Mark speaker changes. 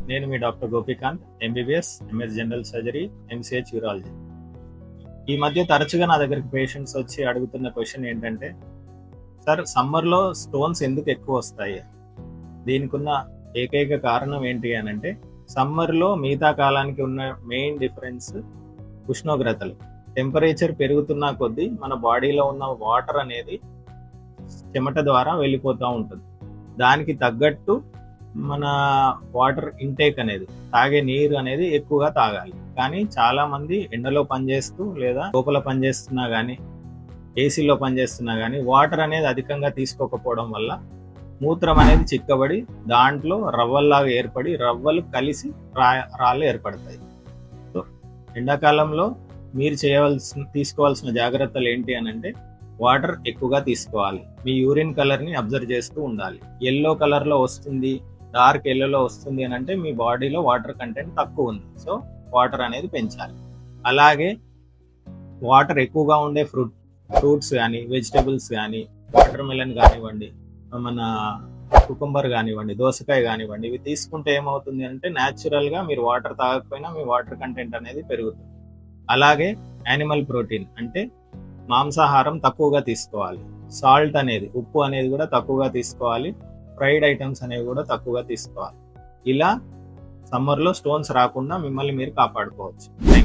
Speaker 1: నేను మీ doctor Gopikanth, MBBS, MS general surgery, MCh urology. ఈ మధ్య తరచుగా నా దగ్గరికి పేషెంట్స్ వచ్చి అడుగుతున్న క్వశ్చన్ ఏంటంటే, సార్ సమ్మర్లో స్టోన్స్ ఎందుకు ఎక్కువ వస్తాయి? దీనికి ఉన్న ఏకైక కారణం ఏంటి అని అంటే, సమ్మర్లో మిగతా కాలానికి ఉన్న మెయిన్ డిఫరెన్స్ ఉష్ణోగ్రతలు. టెంపరేచర్ పెరుగుతున్న కొద్దీ మన బాడీలో ఉన్న వాటర్ అనేది చెమట ద్వారా వెళ్ళిపోతూ ఉంటుంది. దానికి తగ్గట్టు మన వాటర్ ఇంటేక్ అనేది, తాగే నీరు అనేది ఎక్కువగా తాగాలి. కానీ చాలా మంది ఎండలో పనిచేస్తూ లేదా లోపల పనిచేస్తున్నా కానీ, ఏసీలో పనిచేస్తున్నా కానీ వాటర్ అనేది అధికంగా తీసుకోకపోవడం వల్ల మూత్రం అనేది చిక్కబడి దాంట్లో రవ్వల్లాగా ఏర్పడి రవ్వలు కలిసి రాళ్ళు ఏర్పడతాయి. సో ఎండాకాలంలో మీరు తీసుకోవాల్సిన జాగ్రత్తలు ఏంటి అని అంటే, వాటర్ ఎక్కువగా తీసుకోవాలి. మీ యూరిన్ కలర్ని అబ్జర్వ్ చేస్తూ ఉండాలి. ఎల్లో కలర్లో వస్తుంది, డార్క్ ఎల్లోలో వస్తుంది అని అంటే మీ బాడీలో వాటర్ కంటెంట్ తక్కువ ఉంది. సో వాటర్ అనేది పెంచాలి. అలాగే వాటర్ ఎక్కువగా ఉండే ఫ్రూట్స్ కానీ, వెజిటబుల్స్ కానీ, వాటర్ మెలన్ కానివ్వండి, మన కుకుంబర్ కానివ్వండి, దోసకాయ కానివ్వండి, ఇవి తీసుకుంటే ఏమవుతుంది అంటే న్యాచురల్గా మీరు వాటర్ తాగకపోయినా మీ వాటర్ కంటెంట్ అనేది పెరుగుతుంది. అలాగే యానిమల్ ప్రోటీన్ అంటే మాంసాహారం తక్కువగా తీసుకోవాలి. సాల్ట్ అనేది, ఉప్పు అనేది కూడా తక్కువగా తీసుకోవాలి. ఫ్రైడ్ ఐటమ్స్ అనేవి కూడా తక్కువగా తీసుకోవాలి. ఇలా సమ్మర్లో స్టోన్స్ రాకుండా మిమ్మల్ని మీరు కాపాడుకోవచ్చు. Thank you.